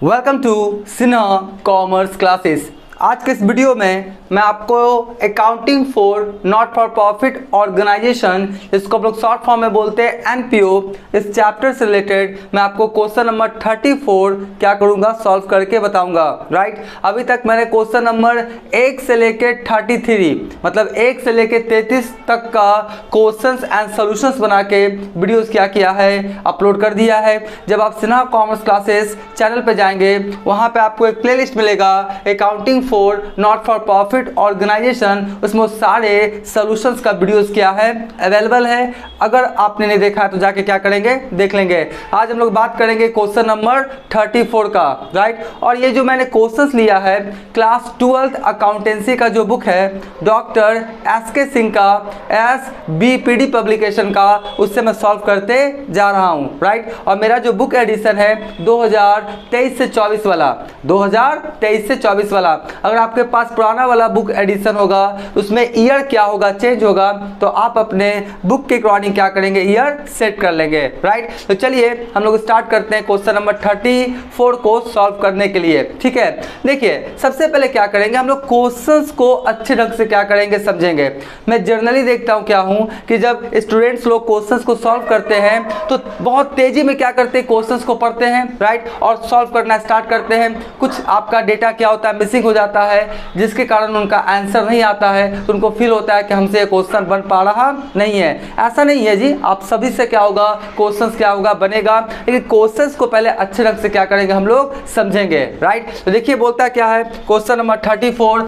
Welcome to Sinha commerce classes. आज के इस वीडियो में मैं आपको accounting for not for profit organisation, इसको हम लोग शॉर्ट फॉर्म में बोलते हैं एनपीओ, इस चैप्टर से रिलेटेड मैं आपको क्वेश्चन नंबर 34 क्या करूंगा, सॉल्व करके बताऊंगा। राइट, अभी तक मैंने क्वेश्चन नंबर 1 से लेके 33 मतलब 1 से लेके 33 तक का क्वेश्चंस एंड सॉल्यूशंस बना के वीडियोस क्या किया है, अपलोड कर दिया है। जब आप सिन्हा कॉमर्स क्लासेस चैनल पे जाएंगे वहां पे आपको एक प्लेलिस्ट मिलेगा accounting for not for profit organisation, उसमें सारे सॉल्यूशंस का वीडियोस क्या है अवेलेबल है। अगर आपने नहीं देखा है तो जाके क्या करेंगे, देख लेंगे। आज हम लोग बात करेंगे क्वेश्चन नंबर 34 का। राइट, और ये जो मैंने क्वेश्चंस लिया है क्लास 12th अकाउंटेंसी का जो बुक है डॉक्टर SK सिंह का SBPD पब्लिकेशन का, उससे मैं सॉल्व करते जा रहा हूं। राइट, और मेरा जो बुक एडिशन है 2023 से 24 वाला, 2023 से 24 वाला। अगर आपके पास पुराना वाला बुक एडिशन होगा उसमें ईयर क्या होगा, चेंज होगा, तो आप अपने बुक के अकॉर्डिंग क्या करेंगे, ईयर सेट कर लेंगे। राइट, तो चलिए हम लोग स्टार्ट करते हैं क्वेश्चन नंबर 34 को सॉल्व करने के लिए। ठीक है, देखिए सबसे पहले क्या करेंगे, हम लोग क्वेश्चंस को अच्छे ढंग से क्या करेंगे, समझेंगे। मैं जनरली देखता हूं क्या हूं कि जब स्टूडेंट्स लोग क्वेश्चंस को सॉल्व करते हैं तो बहुत तेजी में क्या करते हैं, क्वेश्चंस को पढ़ते हैं। राइट, और सॉल्व करना स्टार्ट करते हैं। कुछ आपका डेटा क्या होता है, मिसिंग हो जाता है, जिसके कारण उनका आंसर नहीं आता है, तो उनको फील होता है कि हमसे क्वेश्चन बन पा रहा नहीं है। ऐसा नहीं है जी, आप सभी से क्या होगा, क्वेश्चंस क्या होगा, बनेगा, लेकिन क्वेश्चंस को पहले अच्छे ढंग से क्या करेंगे, हम लोग समझेंगे। राइट, तो देखिए बोलता क्या है क्वेश्चन नंबर 34,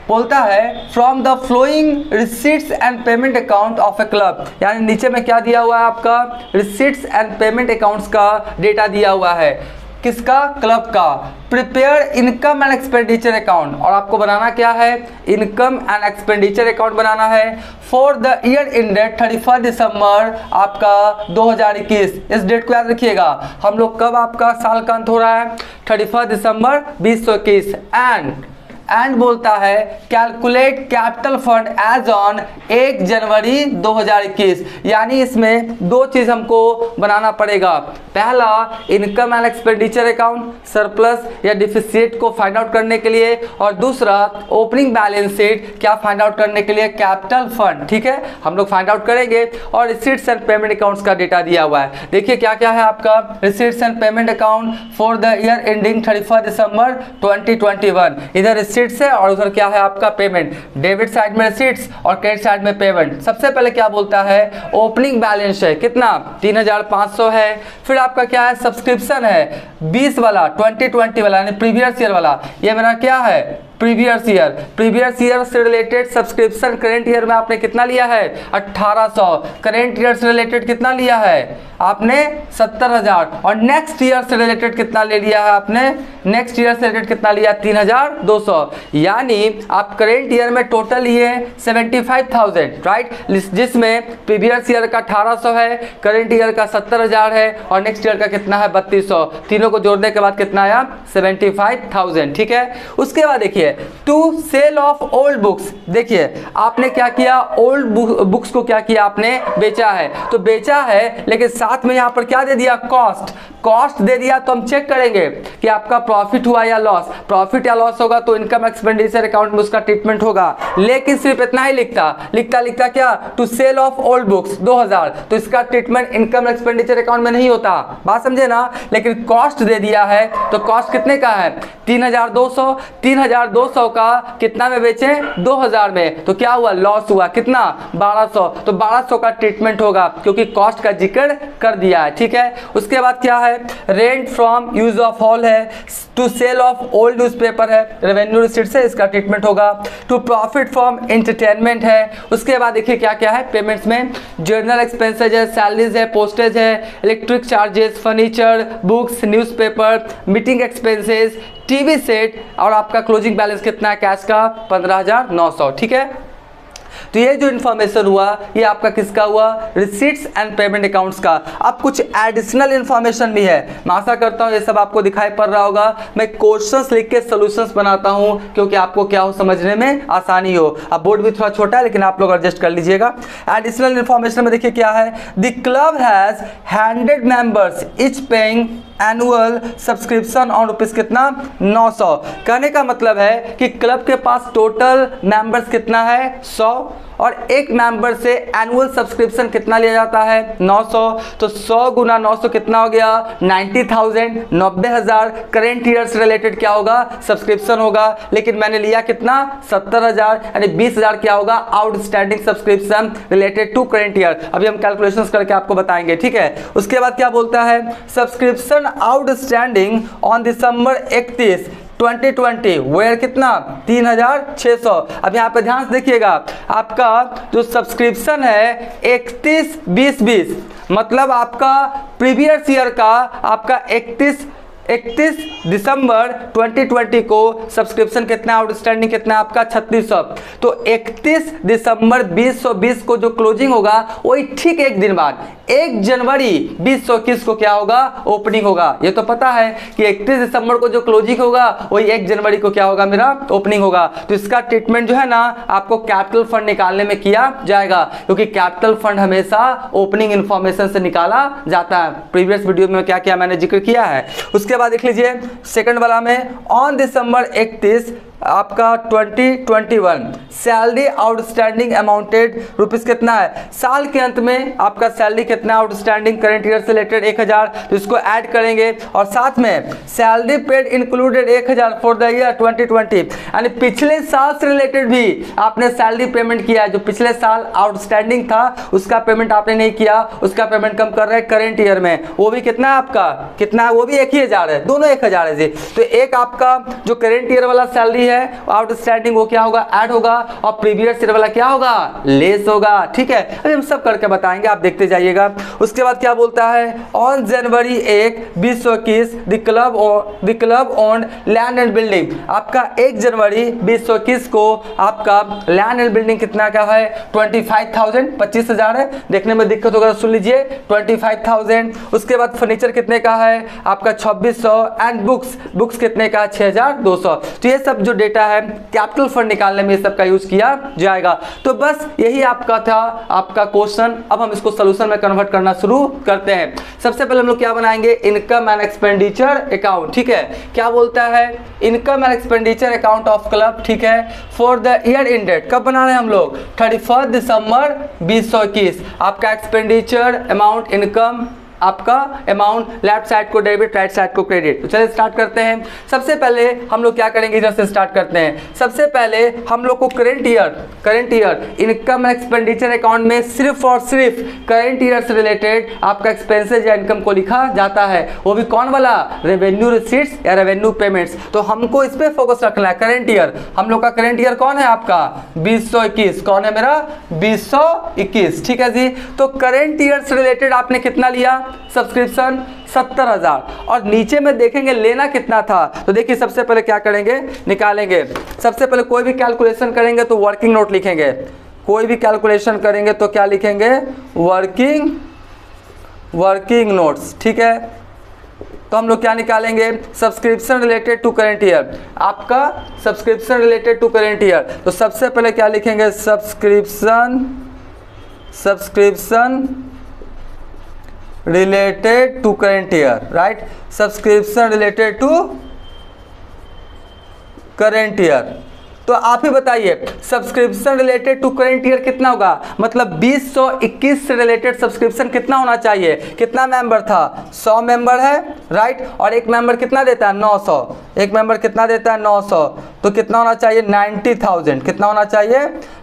बोलता है from the flowing receipts and payment account of A club, यानी नीचे में क्या दिया हुआ है, आपका रिसीट्स एंड पेमेंट अकाउंट्स का डेटा दिया हुआ है। किसका, क्लब का। Prepare income and expenditure account, और आपको बनाना क्या है, इनकम एंड एक्सपेंडिचर अकाउंट बनाना है फॉर द ईयर एंडेड 31 दिसंबर आपका 2021। इस डेट को याद रखिएगा, हम लोग कब आपका साल का अंत हो रहा है, 31 दिसंबर 2021। एंड बोलता है calculate capital fund as on 1 January 2021, यानी इसमें दो चीज हमको बनाना पड़ेगा। पहला income and expenditure account, surplus या डिफिसिट को फाइंड आउट करने के लिए, और दूसरा ओपनिंग बैलेंस शीट क्या फाइंड आउट करने के लिए, कैपिटल फंड। ठीक है, हम लोग फाइंड आउट करेंगे। और रिसीट्स एंड पेमेंट अकाउंट्स का डेटा दिया हुआ है। देखिए क्या क्या है आपका, receipts and payment account for the year ending 31 दिसंबर 2021, इधर रिसीट्स है और उधर क्या है आपका पेमेंट। डेबिट साइड में रिसीट्स और क्रेडिट साइड में पेमेंट। सबसे पहले क्या बोलता है, ओपनिंग बैलेंस है कितना, 3500 है। फिर आपका क्या है, सब्सक्रिप्शन है 20 वाला, 2020 वाला यानी प्रीवियस ईयर वाला। ये मेरा क्या है, प्रीवियस ईयर से रिलेटेड सब्सक्रिप्शन करेंट ईयर में आपने कितना लिया है, 1800। करेंट ईयर से रिलेटेड कितना लिया है आपने, 70,000। और नेक्स्ट ईयर से रिलेटेड कितना ले लिया है आपने, नेक्स्ट ईयर से रिलेटेड कितना लिया, 3,200। यानी आप करेंट ईयर में टोटल लिए 75,000। राइट, जिसमें प्रीवियस ईयर का 1800 है, करेंट ईयर का 70,000 है, और नेक्स्ट ईयर का कितना है 3200। तीनों को जोड़ने के बाद कितना आया, 75,000। ठीक है, उसके बाद देखिए to sale of old books. देखिए आपने क्या किया, ओल्ड बुक्स को क्या किया, आपने बेचा है। तो बेचा है लेकिन साथ में यहां पर क्या दे दिया, कॉस्ट दे दिया। तो हम चेक करेंगे कि आपका प्रॉफिट हुआ या लॉस। प्रॉफिट या लॉस होगा तो इनकम एक्सपेंडिचर अकाउंट में उसका ट्रीटमेंट होगा। लेकिन सिर्फ इतना ही लिखता क्या, to sale of old books 2000, तो इसका ट्रीटमेंट इनकम एक्सपेंडिचर अकाउंट में नहीं होता। बात समझे ना, लेकिन कॉस्ट दे दिया है तो कॉस्ट कितने का है, 3,200 का कितना में बेचे, 2000 में, तो क्या हुआ, लॉस हुआ कितना, 1200। तो 1200 का ट्रीटमेंट होगा क्योंकि कॉस्ट का जिक्र कर दिया है। ठीक है, उसके बाद क्या है, rent from use of hall है, to sale of old newspaper है, रेवेन्यू रिसीट से इसका ट्रीटमेंट होगा। टू प्रॉफिट फ्रॉम एंटरटेनमेंट है। उसके बाद देखिए क्या क्या है पेमेंट्स में, जर्नल एक्सपेंसेज है, सैलरीज है, पोस्टेज है, electric charges, furniture, books, newspaper, meeting expenses, TV set, और आपका क्लोजिंग बैलेंस कितना है कैश का, 15,900। ठीक है, तो ये जो इन्फॉर्मेशन हुआ ये आपका किसका हुआ, रिसीट्स एंड पेमेंट अकाउंट्स का। अब कुछ एडिशनल इन्फॉर्मेशन भी है, मैं आशा करता हूँ ये सब आपको दिखाई पड़ रहा होगा। मैं क्वेश्चंस लिख के सॉल्यूशंस बनाता हूँ क्योंकि आपको क्या हो, समझने में आसानी हो। अब बोर्ड भी थोड़ा छोटा है लेकिन आप लोग एडजस्ट कर लीजिएगा। एडिशनल इन्फॉर्मेशन में देखिए क्या है, the club has 100 members each paying annual subscription on rupees कितना, 900। कहने का मतलब है कि क्लब के पास टोटल मेंबर्स कितना है, 100, और एक मेंबर से एनुअल सब्सक्रिप्शन कितना लिया जाता है, 900। तो 100 गुना 900 कितना हो गया, 90,000, 90,000 करेंट ईयर से रिलेटेड क्या होगा, सब्सक्रिप्शन होगा। लेकिन मैंने लिया कितना, 70,000, यानी 20,000 क्या होगा, outstanding subscription related to current year. अभी हम कैलकुलेशंस करके आपको बताएंगे, ठीक है। उसके बाद क्या बोलता है, subscription outstanding on December 31 2020 were कितना, 3,600। अब यहाँ पे ध्यान से देखिएगा, आपका जो सब्सक्रिप्शन है 31/20/20, मतलब आपका प्रीवियस ईयर का आपका 31 दिसंबर 2020 को सब्सक्रिप्शन कितना आउटस्टैंडिंग कितना आपका 3600। तो 31 दिसंबर 2020 को जो क्लोजिंग होगा वही ठीक एक दिन बाद 1 जनवरी 2021 को क्या होगा, ओपनिंग होगा। ये तो पता है कि 31 दिसंबर को जो क्लोजिंग होगा वही 1 जनवरी को क्या होगा, मेरा ओपनिंग होगा। तो इसका ट्रीटमेंट जो है ना आपको कैपिटल फंड निकालने में किया जाएगा, क्योंकि कैपिटल फंड हमेशा ओपनिंग इंफॉर्मेशन से निकाला जाता है। प्रीवियस वीडियो में क्या क्या मैंने जिक्र किया है। उसके बाद देख लीजिए सेकंड वाला में, ऑन दिसंबर 31 आपका 2021 सैलरी आउटस्टैंडिंग अमाउंटेड रुपीस कितना है, साल के अंत में आपका सैलरी कितना आउटस्टैंडिंग करेंट ईयर से रिलेटेड 1,000, तो इसको ऐड करेंगे। और साथ में salary paid included 1,000 for the year 2020, यानी पिछले साल से रिलेटेड भी आपने सैलरी पेमेंट किया है। जो पिछले साल आउटस्टैंडिंग था उसका पेमेंट आपने नहीं किया, उसका पेमेंट कम कर रहे हैं करेंट ईयर में, वो भी कितना है आपका, कितना है, वो भी 1,000 है, दोनों 1,000 है जी। तो एक आपका जो करेंट ईयर वाला सैलरी है आउटस्टैंडिंग वो क्या होगा, ऐड होगा, और प्रीवियस ईयर वाला क्या होगा, लेस होगा, ठीक है। अभी हम सब करके बताएंगे, आप देखते जाइएगा। उसके बाद क्या बोलता है, on January 1 2021 the club owned land and building, आपका 1 जनवरी 2021 को आपका लैंड एंड बिल्डिंग कितना का है, 25,000, 25,000 है। देखने में दिक्कत होगा तो सुन लीजिए 25,000। उसके बाद फर्नीचर कितने का है आपका 2,600, एंड बुक्स कितने का, 6,200। तो ये सब जो डेटा है कैपिटल फंड निकालने में सब का यूज किया जाएगा। तो बस यही आपका था आपका क्वेश्चन। अब हम इसको सॉल्यूशन में कन्वर्ट करना शुरू करते हैं। सबसे पहले हम लोग क्या बनाएंगे, इनकम एंड एक्सपेंडिचर अकाउंट, ठीक है। क्या बोलता है, income and expenditure account of club, ठीक है, फॉर द ईयर एंडेड, कब बना रहे हैं हम लोग, 31 दिसंबर 2021। आपका एक्सपेंडिचर अमाउंट, इनकम आपका अमाउंट, लेफ्ट साइड को डेबिट राइट साइड को क्रेडिट। तो चलिए स्टार्ट करते हैं। सबसे पहले हम लोग क्या करेंगे, इधर से स्टार्ट करते हैं। सबसे पहले हम लोग को current year income expenditure account में सिर्फ और सिर्फ करेंट ईयर से रिलेटेड आपका एक्सपेंसेस या इनकम को लिखा जाता है, वो भी कौन वाला, रेवेन्यू रिसीट्स या रेवेन्यू पेमेंट्स। तो हमको इस पे फोकस रखना है, करेंट ईयर। हम लोग का करेंट ईयर कौन है आपका, 2021, कौन है मेरा, 2021, ठीक है जी। तो करेंट ईयर से रिलेटेड आपने कितना लिया, सब्सक्रिप्शन 70,000, और नीचे में देखेंगे लेना कितना था। तो देखिए सबसे पहले क्या करेंगे, निकालेंगे। सबसे पहले कोई भी कैलकुलेशन करेंगे तो वर्किंग नोट लिखेंगे, कोई भी कैलकुलेशन करेंगे तो क्या लिखेंगे, वर्किंग नोट्स, ठीक है। तो हम लोग क्या निकालेंगे, subscription related to current year, आपका subscription related to current year. तो सबसे पहले क्या लिखेंगे, subscription related to current year, right, subscription related to current year. तो आप ही बताइए subscription related to current year कितना होगा, मतलब 2021 से रिलेटेड सब्सक्रिप्शन कितना होना चाहिए, कितना मेंबर था, 100 मेंबर है, राइट, और एक मेंबर कितना देता है, 900, एक मेंबर कितना देता है, 900, तो कितना होना चाहिए, 90,000, कितना होना चाहिए,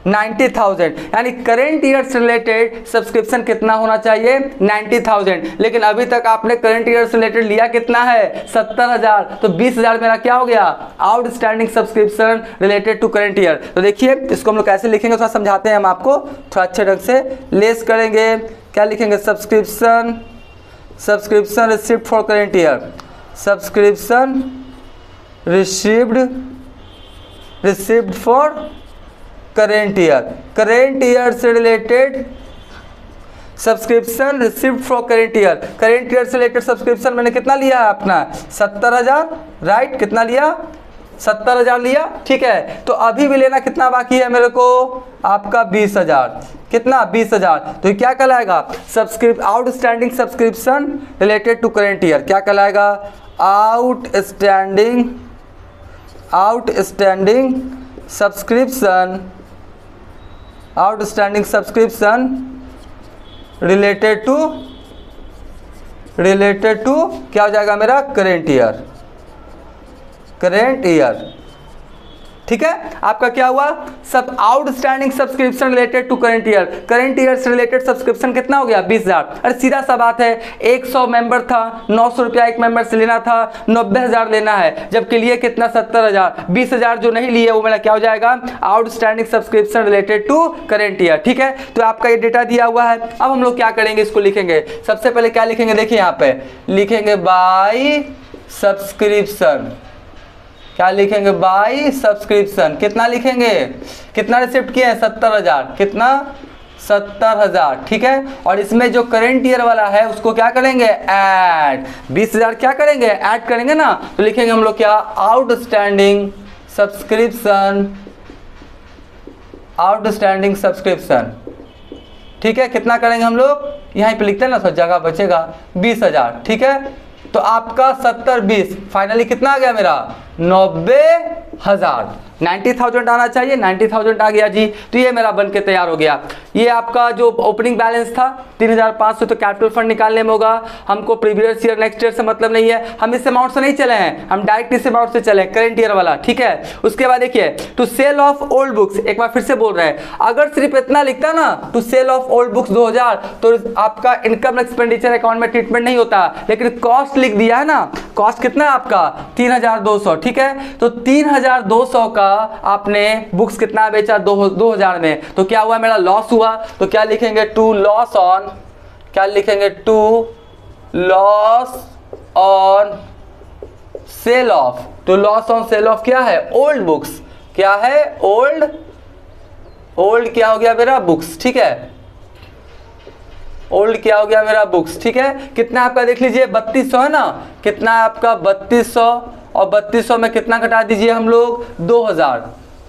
90,000, यानी करेंट ईयर से रिलेटेड सब्सक्रिप्शन कितना होना चाहिए, 90,000। लेकिन अभी तक आपने करेंट ईयर से रिलेटेड लिया कितना है, 70,000, तो 20,000 मेरा क्या हो गया, outstanding subscription related to current year. तो देखिए इसको हम लोग कैसे लिखेंगे, थोड़ा समझाते हैं हम आपको, थोड़ा अच्छे ढंग से लेस करेंगे। क्या लिखेंगे, subscription received for current year, subscription received for current year से related subscription received for current year से रिलेटेड सब्सक्रिप्शन मैंने कितना लिया है अपना 70,000, राइट, कितना लिया 70,000 लिया, ठीक है। तो अभी भी लेना कितना बाकी है मेरे को, आपका 20,000, कितना 20,000। तो ये क्या कहलाएगा, outstanding subscription related to current year, क्या कहलाएगा, आउटस्टैंडिंग सब्सक्रिप्शन रिलेटेड टू क्या हो जाएगा मेरा, करेंट ईयर, ठीक है। आपका क्या हुआ, सब outstanding subscription related to current year से रिलेटेड सब्सक्रिप्शन कितना हो गया 20,000। अरे सीधा सा बात है, 100 मेंबर था, 900 रुपया एक मेंबर से लेना था, 90,000 लेना है, जबकि लिए कितना 70,000, 20,000 जो नहीं लिए वो मेरा क्या हो जाएगा, outstanding subscription related to current year, ठीक है। तो आपका ये डेटा दिया हुआ है। अब हम लोग क्या करेंगे, इसको लिखेंगे। सबसे पहले क्या लिखेंगे, देखिए यहाँ पे लिखेंगे बाय सब्सक्रिप्शन, क्या लिखेंगे, बाय सब्सक्रिप्शन, कितना लिखेंगे, कितना रिसिप्ट किए हैं 70,000, कितना 70,000, ठीक है। और इसमें जो करेंट ईयर वाला है उसको क्या करेंगे, ऐड 20,000 क्या करेंगे, ऐड करेंगे ना। तो लिखेंगे हम लोग क्या, आउटस्टैंडिंग सब्सक्रिप्शन, ठीक है। कितना करेंगे हम लोग, यहीं पे लिखते हैं ना, तो जगह बचेगा 20,000, ठीक है। तो आपका 70-20 फाइनली कितना आ गया मेरा, 90,000, 90,000 आना चाहिए, 90,000 आ गया जी। तो ये मेरा बन के तैयार हो गया। ये आपका जो ओपनिंग बैलेंस था 3,500, तो कैपिटल फंड निकालने में होगा। हमको प्रीवियस ईयर नेक्स्ट ईयर से मतलब नहीं है, हम इस अमाउंट से नहीं चले हैं, हम डायरेक्ट इस अमाउंट से चले, करेंट ईयर वाला, ठीक है। उसके बाद देखिए to sale of old books, एक बार फिर से बोल रहे हैं, अगर सिर्फ इतना लिखता ना to sale of old books 2,000, तो आपका इनकम एक्सपेंडिचर अकाउंट में ट्रीटमेंट नहीं होता। लेकिन कॉस्ट लिख दिया है ना, कॉस्ट कितना है आपका 3,200, ठीक है। तो 3,200 का आपने बुक्स कितना बेचा, 2,000 में, तो क्या हुआ, मेरा लॉस हुआ। तो क्या लिखेंगे, टू लॉस ऑन, क्या लिखेंगे, to loss on sale of, to loss on sale of क्या है, ओल्ड बुक्स, क्या है, ओल्ड क्या हो गया मेरा, बुक्स, ठीक है। ओल्ड क्या हो गया मेरा, बुक्स, ठीक है। कितना आपका देख लीजिए 3200 है ना, कितना है आपका 3200, और 3200 में कितना घटा दीजिए हम लोग 2,000,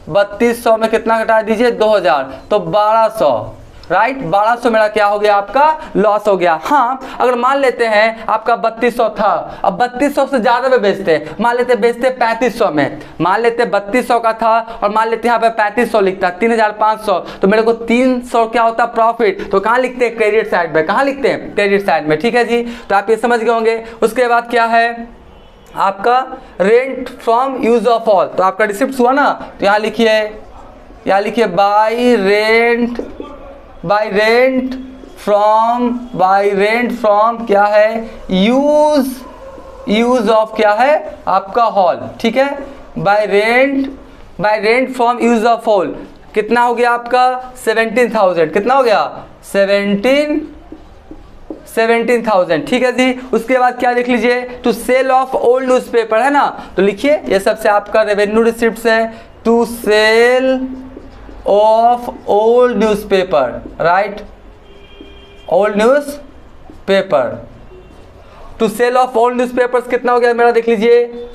3200 में कितना घटा दीजिए 2,000, तो 1,200, राइट। 1,200 मेरा क्या हो गया, आपका लॉस हो गया। हाँ, अगर मान लेते हैं आपका 3200 था, अब 3200 से ज्यादा में बेचते, मान लेते बेचते 3500 में, मान लेते 3200 का था और मान लेते यहाँ पे 3500 लिखता, 3,500, तो मेरे को 300 क्या होता प्रॉफिट। तो कहाँ लिखते हैं, क्रेडिट साइड में, कहाँ लिखते हैं, क्रेडिट साइड में, ठीक है जी। तो आप ये समझ गए होंगे। उसके बाद क्या है आपका, rent from use of all, तो आपका रिसिप्ट हुआ ना, तो यहाँ लिखिए बाय रेंट फ्रॉम क्या है, यूज ऑफ क्या है आपका हॉल, ठीक है। Bye rent from use of hall कितना हो गया आपका 17,000, कितना हो गया 17,000, ठीक है जी। उसके बाद क्या लिख लीजिए, to sale of old newspaper है ना, तो लिखिए ये सबसे आपका रेवेन्यू रिसिप्ट्स है, to sale of old newspaper, right, old newspaper, to sale of old newspapers कितना हो गया मेरा, देख लीजिए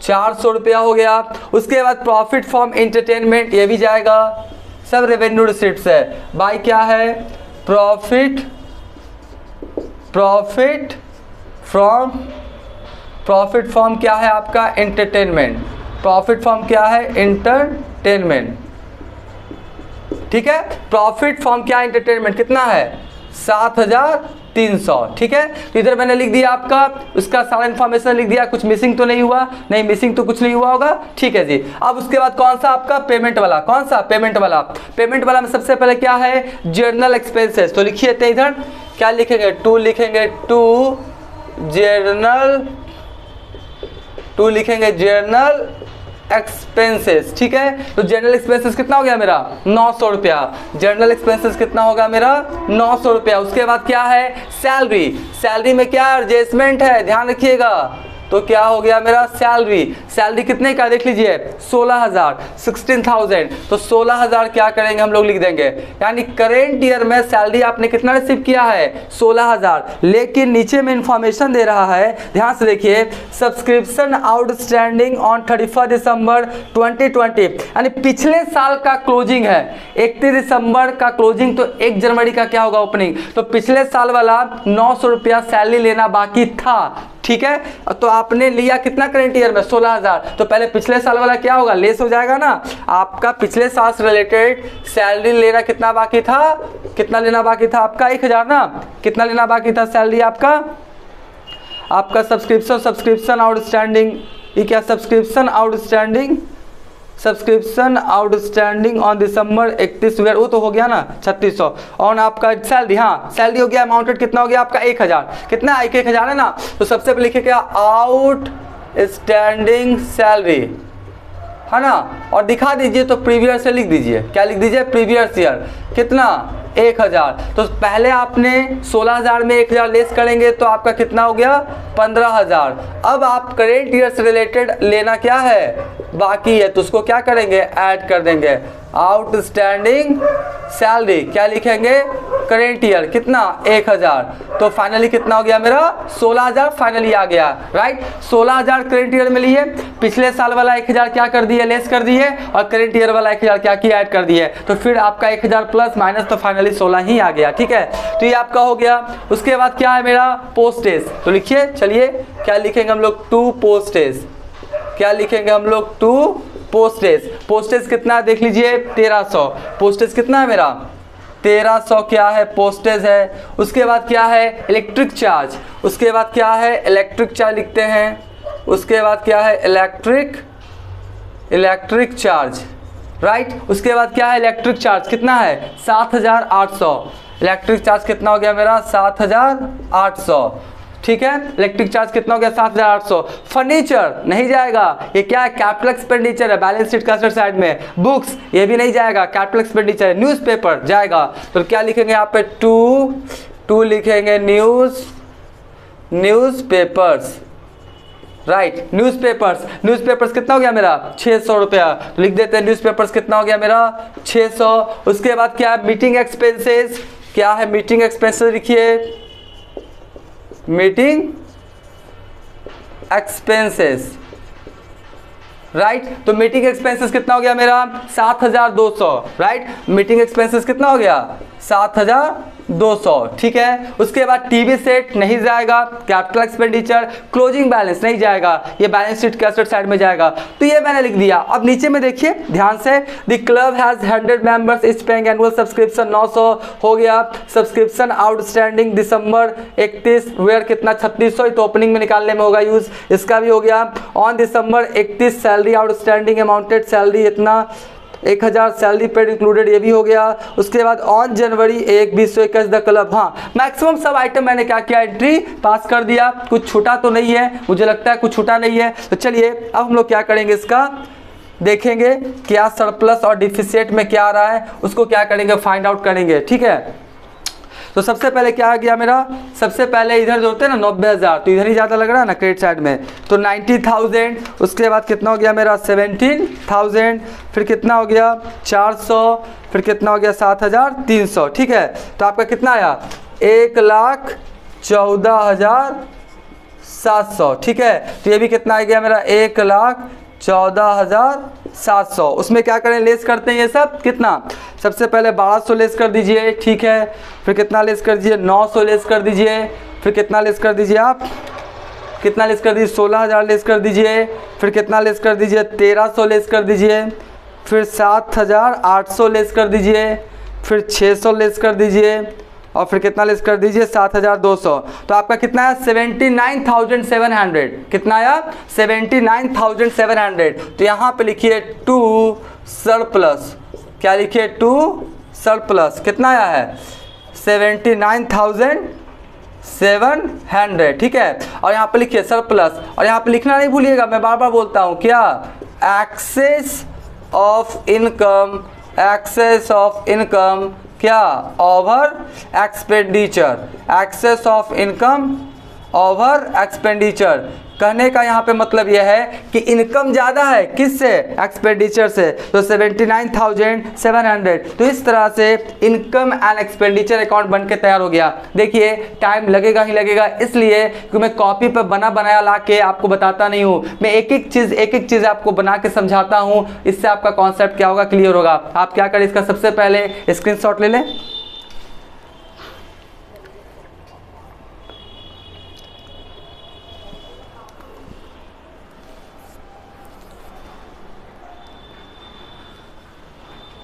400 रुपया हो गया। उसके बाद प्रॉफिट फ्रॉम एंटरटेनमेंट, ये भी जाएगा, सब रेवेन्यू रिसिप्ट्स है। बाय क्या है, प्रॉफिट फ्रॉम क्या है आपका एंटरटेनमेंट, प्रॉफिट फ्रॉम क्या है एंटरटेनमेंट, ठीक है। प्रॉफिट फ्रॉम क्या एंटरटेनमेंट कितना है 7,300, ठीक है। तो इधर मैंने लिख दिया आपका, उसका सारा इन्फॉर्मेशन लिख दिया, कुछ मिसिंग तो नहीं हुआ, नहीं मिसिंग तो कुछ नहीं हुआ होगा, ठीक है जी। अब उसके बाद कौन सा आपका पेमेंट वाला, कौन सा पेमेंट वाला में सबसे पहले क्या है जर्नल एक्सपेंसेस, तो लिखिए थे इधर क्या लिखेंगे, टू लिखेंगे जर्नल एक्सपेंसेस, ठीक है। तो जनरल एक्सपेंसेस कितना हो गया मेरा 900 रुपया, जर्नल एक्सपेंसेस कितना होगा मेरा 900 रुपया। उसके बाद क्या है सैलरी में क्या एडजस्टमेंट है, ध्यान रखिएगा, तो क्या हो गया मेरा सैलरी कितने का देख लीजिए 16,000 16,000, तो 16,000 क्या करेंगे हम लोग लिख देंगे, यानी करेंट ईयर में सैलरी आपने कितना रिसीव किया है 16,000। लेकिन नीचे में इंफॉर्मेशन दे रहा है, ध्यान से देखिए, सब्सक्रिप्शन आउटस्टैंडिंग ऑन 31 दिसंबर 2020, यानी पिछले साल का क्लोजिंग है 31 दिसंबर का क्लोजिंग, तो 1 जनवरी का क्या होगा ओपनिंग, तो पिछले साल वाला 900 रुपया सैलरी लेना बाकी था, ठीक है। तो आपने लिया कितना करेंट ईयर में 16,000, तो पहले पिछले साल वाला क्या होगा लेस हो जाएगा ना, आपका पिछले साल से रिलेटेड सैलरी लेना कितना बाकी था, कितना लेना बाकी था आपका 1,000 ना, कितना लेना बाकी था सैलरी आपका सब्सक्रिप्शन आउटस्टैंडिंग, ये क्या subscription outstanding on December 31 were, वो तो हो गया ना 3600, और आपका सैलरी, हाँ सैलरी हो गया, अमाउंटेड कितना हो गया आपका 1,000, कितना 1,000 है ना, तो सबसे पहले लिखे क्या आउटस्टैंडिंग सैलरी, है ना, और दिखा दीजिए तो प्रीवियस से लिख दीजिए, क्या लिख दीजिए प्रीवियस ईयर, कितना 1,000, तो पहले आपने 16,000 में 1,000 लेस करेंगे तो आपका कितना हो गया 15,000। अब आप करेंट ईयर से रिलेटेड लेना क्या है बाकी है, तो उसको क्या करेंगे ऐड कर देंगे, आउटस्टैंडिंग सैलरी क्या लिखेंगे करेंट ईयर कितना 1,000, तो फाइनली कितना हो गया मेरा 16,000 फाइनली आ गया, राइट। 16,000 करेंट ईयर में लिए, पिछले साल वाला 1,000 क्या कर दिए लेस कर दिए, और करेंट ईयर वाला 1,000 क्या किया ऐड कर दिए, तो फिर आपका 1,000 प्लस माइनस तो फाइनली 16 ही आ गया, ठीक है। तो ये आपका हो गया। उसके बाद क्या है मेरा पोस्टेज, तो लिखिए चलिए क्या लिखेंगे हम लोग टू पोस्टेज, क्या लिखेंगे हम लोग टू पोस्टेज कितना देख लीजिए 1300, पोस्टेज कितना है मेरा 1300 क्या है पोस्टेज है। उसके बाद क्या है इलेक्ट्रिक चार्ज, उसके बाद क्या है इलेक्ट्रिक चार्ज लिखते हैं, उसके बाद क्या है इलेक्ट्रिक चार्ज, राइट। उसके बाद क्या है इलेक्ट्रिक चार्ज कितना है 7,800, इलेक्ट्रिक चार्ज कितना हो गया मेरा 7,800, ठीक है। इलेक्ट्रिक चार्ज कितना हो गया 7,800। फर्नीचर नहीं जाएगा, ये क्या है कैपिटल एक्सपेंडिचर है, बैलेंस शीट का साइड में। बुक्स ये भी नहीं जाएगा, कैपिटल एक्सपेंडिचर है। न्यूज़पेपर जाएगा, तो क्या लिखेंगे यहाँ पे टू लिखेंगे न्यूज़पेपर्स, राइट। न्यूज़पेपर्स कितना हो गया मेरा 600 रुपया, तो लिख देते हैं न्यूज़पेपर्स कितना हो गया मेरा 600। उसके बाद क्या है मीटिंग एक्सपेंसेस, क्या है मीटिंग एक्सपेंसेस लिखिए मीटिंग एक्सपेंसेस, राइट। तो मीटिंग एक्सपेंसेस कितना हो गया मेरा 7,200, राइट। मीटिंग एक्सपेंसेस कितना हो गया 7,200, ठीक है। उसके बाद टीवी सेट नहीं जाएगा, कैपिटल एक्सपेंडिचर। क्लोजिंग बैलेंस नहीं जाएगा, ये बैलेंस शीट के साइड में जाएगा, तो ये मैंने लिख दिया। अब नीचे में देखिए ध्यान से, the club has 100 members is paying annual subscription 900 हो गया। सब्सक्रिप्शन आउटस्टैंडिंग दिसंबर 31 वेयर कितना 3600, तो ओपनिंग में निकालने में होगा यूज, इसका भी हो गया। On December 31 salary outstanding amounted salary इतना 1,000 सैलरी पेड इंक्लूडेड, ये भी हो गया। उसके बाद ऑन जनवरी 1 2021 द क्लब, हाँ मैक्सिमम सब आइटम मैंने क्या किया एंट्री पास कर दिया, कुछ छूटा तो नहीं है, मुझे लगता है कुछ छूटा नहीं है। तो चलिए अब हम लोग क्या करेंगे इसका देखेंगे, क्या सरप्लस और डिफिसिट में क्या आ रहा है उसको क्या करेंगे फाइंड आउट करेंगे, ठीक है। तो सबसे पहले क्या आ गया मेरा, सबसे पहले इधर जो होते हैं ना 90,000, तो इधर ही ज़्यादा लग रहा है ना क्रेडिट साइड में, तो 90,000। उसके बाद कितना हो गया मेरा 17,000, फिर कितना हो गया 400, फिर कितना हो गया 7,300, ठीक है। तो आपका कितना आया 1,14,700, ठीक है। तो ये भी कितना आ गया मेरा 1,14,700। उसमें क्या करें लेस करते हैं ये सब, कितना सबसे पहले 1,200 लेस कर दीजिए, ठीक है। फिर कितना लेस कर दीजिए 900 लेस कर दीजिए, फिर कितना लेस कर दीजिए आप, कितना लेस कर दीजिए 16,000 लेस कर दीजिए, फिर कितना लेस कर दीजिए 1,300 लेस कर दीजिए, फिर 7,800 लेस कर दीजिए, फिर 600 लेस कर दीजिए, और फिर कितना लेस कर दीजिए 7,200। तो आपका कितना है 79,700, कितना आया 79,700। तो यहाँ पे लिखिए टू सरप्लस, क्या लिखिए टू सरप्लस, कितना आया है 79,700, ठीक है। और यहाँ पे लिखिए सरप्लस, और यहाँ पे लिखना नहीं भूलिएगा, मैं बार बार बोलता हूँ क्या एक्सेस ऑफ इनकम क्या over expenditure, excess of income over expenditure. कहने का यहाँ पे मतलब यह है कि इनकम ज़्यादा है किससे, एक्सपेंडिचर से, तो 79,700। तो इस तरह से इनकम एंड एक्सपेंडिचर अकाउंट बन के तैयार हो गया। देखिए टाइम लगेगा ही लगेगा, इसलिए कि मैं कॉपी पर बना बनाया ला के आपको बताता नहीं हूँ, मैं एक एक चीज़ आपको बना के समझाता हूँ। इससे आपका कॉन्सेप्ट क्या होगा, क्लियर होगा। आप क्या करें, इसका सबसे पहले स्क्रीनशॉट ले लें।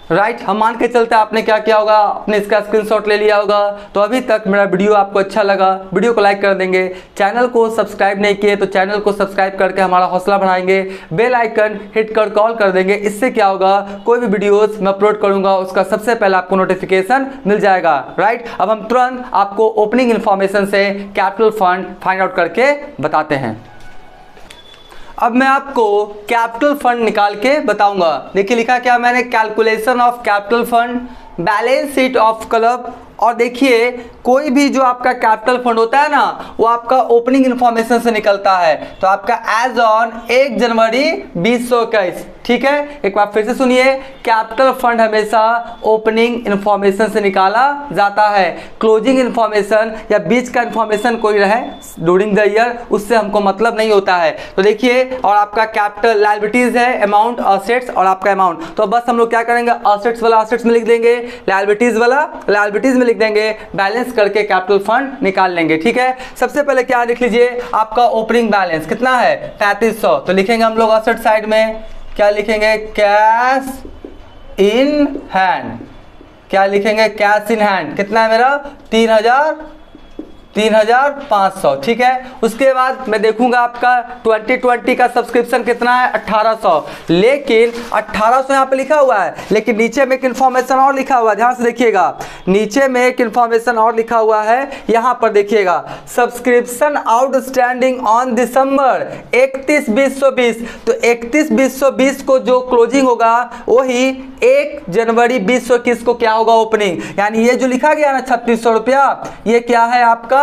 राइट, हम मान के चलते आपने क्या किया होगा, आपने इसका स्क्रीनशॉट ले लिया होगा। तो अभी तक मेरा वीडियो आपको अच्छा लगा, वीडियो को लाइक कर देंगे। चैनल को सब्सक्राइब नहीं किए तो चैनल को सब्सक्राइब करके हमारा हौसला बढ़ाएंगे। बेल आइकन हिट कर कॉल कर देंगे। इससे क्या होगा, कोई भी वीडियोस मैं अपलोड करूंगा उसका सबसे पहले आपको नोटिफिकेशन मिल जाएगा। राइट, अब हम तुरंत आपको ओपनिंग इन्फॉर्मेशन से कैपिटल फंड फाइंड आउट करके बताते हैं। अब मैं आपको कैपिटल फंड निकाल के बताऊंगा। देखिए लिखा क्या मैंने, calculation of capital fund, balance sheet of club. और देखिए कोई भी जो आपका कैपिटल फंड होता है ना, वो आपका ओपनिंग इन्फॉर्मेशन से निकलता है। तो आपका एज ऑन 1 जनवरी 2021, ठीक है। एक बार फिर से सुनिए, कैपिटल फंड हमेशा ओपनिंग इन्फॉर्मेशन से निकाला जाता है। क्लोजिंग इन्फॉर्मेशन या बीच का इन्फॉर्मेशन कोई रहे ड्यूरिंग द ईयर, उससे हमको मतलब नहीं होता है। तो देखिए, और आपका कैपिटल लायबिलिटीज है, अमाउंट, असेट्स और आपका अमाउंट। तो बस हम लोग क्या करेंगे, असेट्स वाला असेट्स में लिख देंगे, लायबिलिटीज वाला लायबिलिटीज में लिख देंगे, बैलेंस करके कैपिटल फंड निकाल लेंगे। ठीक है, सबसे पहले क्या लिख लीजिए, आपका ओपनिंग बैलेंस कितना है, 3500। तो लिखेंगे हम लोग असेट साइड में क्या लिखेंगे, कैश इन हैंड। क्या लिखेंगे, कैश इन हैंड। कितना है मेरा, 3,500। ठीक है, उसके बाद मैं देखूंगा आपका 2020 का सब्सक्रिप्शन कितना है, 1800। लेकिन 1800 यहाँ पे लिखा हुआ है, लेकिन नीचे में एक इन्फॉर्मेशन और लिखा हुआ है, ध्यान से देखिएगा। नीचे में एक इन्फॉर्मेशन और लिखा हुआ है, यहाँ पर देखिएगा, सब्सक्रिप्शन आउटस्टैंडिंग ऑन दिसंबर 31/2020। तो 31/2020 को जो क्लोजिंग होगा वही 1 जनवरी 2021 को क्या होगा, ओपनिंग। यानी ये जो लिखा गया ना 3600 रुपया, ये क्या है आपका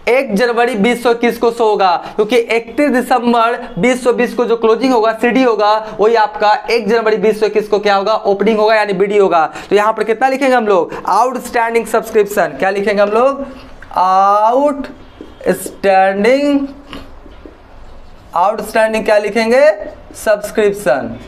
1 जनवरी 2021 को शो होगा, क्योंकि 31 दिसंबर 2020 को जो क्लोजिंग होगा, सीडी होगा, वही आपका 1 जनवरी 2021 को क्या होगा, ओपनिंग होगा, यानी बीडी होगा। तो यहां पर कितना लिखेंगे हम लोग, आउटस्टैंडिंग सब्सक्रिप्शन। क्या लिखेंगे हम लोग, आउटस्टैंडिंग क्या लिखेंगे, सब्सक्रिप्शन।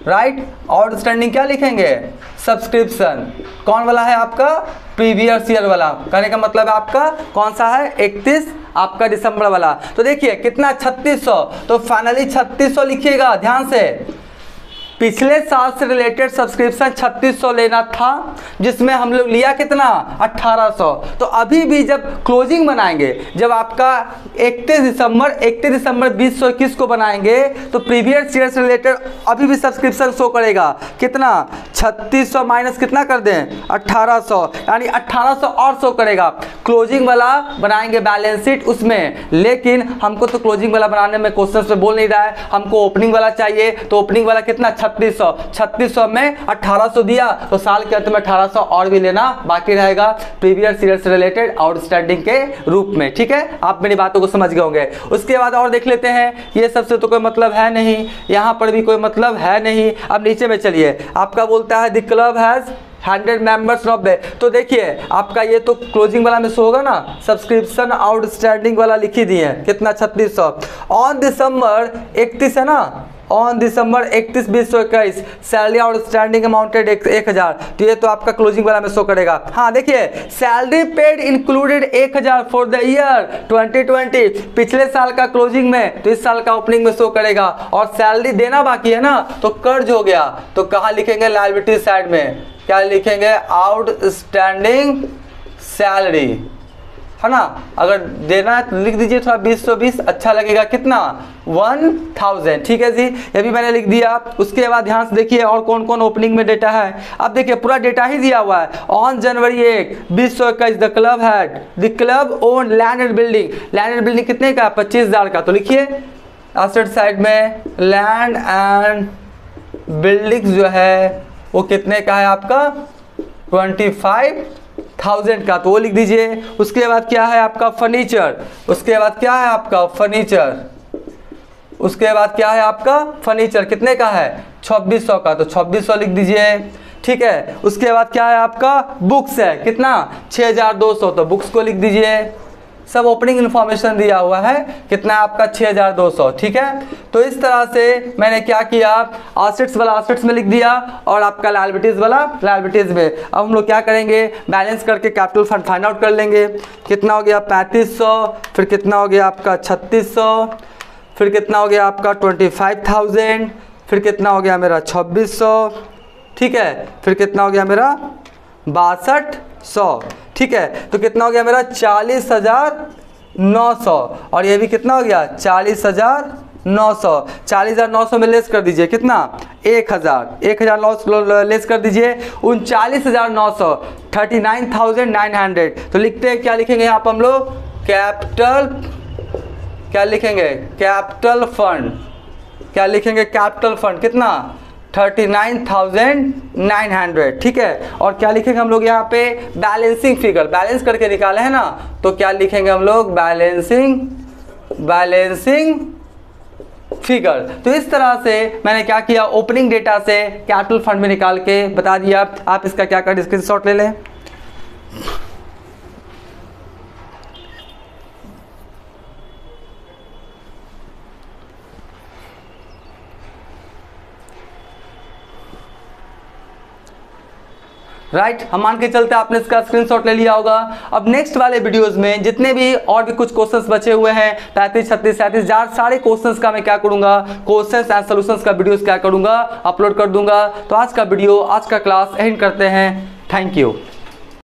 राइट, आउटस्टैंडिंग क्या लिखेंगे, सब्सक्रिप्शन। कौन वाला है आपका, प्रीवियस ईयर वाला। कहने का मतलब आपका कौन सा है, 31 आपका दिसंबर वाला। तो देखिए कितना, 3600। तो फाइनली 3600 लिखिएगा ध्यान से। पिछले साल से रिलेटेड सब्सक्रिप्शन 3600 लेना था, जिसमें हम लोग लिया कितना, 1800। तो अभी भी जब क्लोजिंग बनाएंगे, जब आपका 31 दिसंबर 2021 को बनाएंगे, तो प्रीवियस ईयर से रिलेटेड अभी भी सब्सक्रिप्शन शो करेगा। कितना, 3600 माइनस कितना कर दें, 1800, यानी 1800 और शो करेगा। क्लोजिंग वाला बनाएंगे बैलेंस शीट उसमें, लेकिन हमको तो क्लोजिंग वाला बनाने में क्वेश्चन में बोल नहीं रहा है, हमको ओपनिंग वाला चाहिए। तो ओपनिंग वाला कितना, 3600 में 1800 दिया, तो साल के अंत में 1800 और भी लेना बाकी रहेगा, प्रीवियस ईयर से रिलेटेड आउटस्टैंडिंग के रूप में। ठीक है, आप मेरी बातों को समझ गए होंगे। उसके बाद और देख लेते हैं, ये सबसे तो कोई मतलब है नहीं, यहां पर भी कोई मतलब है नहीं। अब नीचे में चलिए, आपका बोलता है द क्लब हैज 100 मेंबर्स 90। तो देखिए आपका ये तो क्लोजिंग वाला में शो होगा ना, सब्सक्रिप्शन आउटस्टैंडिंग वाला लिख ही दिए, कितना, 3600। ऑन दिसंबर 31 है ना, on December 31 2021 salary outstanding amounted 1000। तो ये तो आपका क्लोजिंग वाला में शो करेगा। हाँ देखिए, salary paid included 1000 for the year 2020, पिछले साल का क्लोजिंग में, तो इस साल का ओपनिंग में शो करेगा। और सैलरी देना बाकी है ना, तो कर्ज हो गया। तो कहाँ लिखेंगे, लायबिलिटी साइड में क्या लिखेंगे, आउटस्टैंडिंग सैलरी, है ना। अगर देना है तो लिख दीजिए थोड़ा 2020 अच्छा लगेगा, कितना, 1000। ठीक है जी, ये भी मैंने लिख दिया। उसके बाद ध्यान से देखिए और कौन कौन ओपनिंग में डेटा है। अब देखिए पूरा डेटा ही दिया हुआ है। On January 1 2021 the club had, the club own land and building. Land and building कितने का, 25,000 का। तो लिखिए एसेट साइड में लैंड एंड बिल्डिंग जो है वो कितने का है आपका, 1000 का, तो वो लिख दीजिए। उसके बाद क्या है आपका फर्नीचर, उसके बाद क्या है आपका फर्नीचर, उसके बाद क्या है आपका फर्नीचर कितने का है 2600 का, तो 2600 लिख दीजिए। ठीक है, उसके बाद क्या है आपका बुक्स है कितना 6200, तो बुक्स को लिख दीजिए। सब ओपनिंग इन्फॉर्मेशन दिया हुआ है कितना आपका 6200। ठीक है, तो इस तरह से मैंने क्या किया, एसेट्स वाला एसेट्स में लिख दिया और आपका लायबिलिटीज वाला लायबिलिटीज में। अब हम लोग क्या करेंगे, बैलेंस करके कैपिटल फंड फाइंड आउट कर लेंगे। कितना हो गया 3500, फिर कितना हो गया आपका 3600, फिर कितना हो गया आपका 25,000, फिर कितना हो गया मेरा 2600। ठीक है, फिर कितना हो गया मेरा 6200। ठीक है, तो कितना हो गया मेरा 40,900, और ये भी कितना हो गया 40,900। 40,900 में लेस कर दीजिए कितना 1,900 लेस कर दीजिए 39,900, 39,900। तो लिखते हैं क्या लिखेंगे यहाँ पर हम लोग कैपिटल, क्या लिखेंगे कैपिटल फंड, क्या लिखेंगे कैपिटल फंड कितना 39,900। ठीक है, और क्या लिखेंगे हम लोग यहाँ पे बैलेंसिंग फिगर, बैलेंस करके निकाले हैं ना, तो क्या लिखेंगे हम लोग बैलेंसिंग फिगर। तो इस तरह से मैंने क्या किया, ओपनिंग डेटा से कैपिटल फंड में निकाल के बता दिया। आप इसका क्या कर स्क्रीनशॉट ले लें। राइट, हम मान के चलते आपने इसका स्क्रीनशॉट ले लिया होगा। अब नेक्स्ट वाले वीडियोस में जितने भी और भी कुछ क्वेश्चंस बचे हुए हैं 35, 36, 37 सारे क्वेश्चंस का मैं क्या करूंगा, क्वेश्चंस एंड सॉल्यूशंस का वीडियोस क्या करूंगा अपलोड कर दूंगा। तो आज का वीडियो, आज का क्लास एंड करते हैं। Thank you.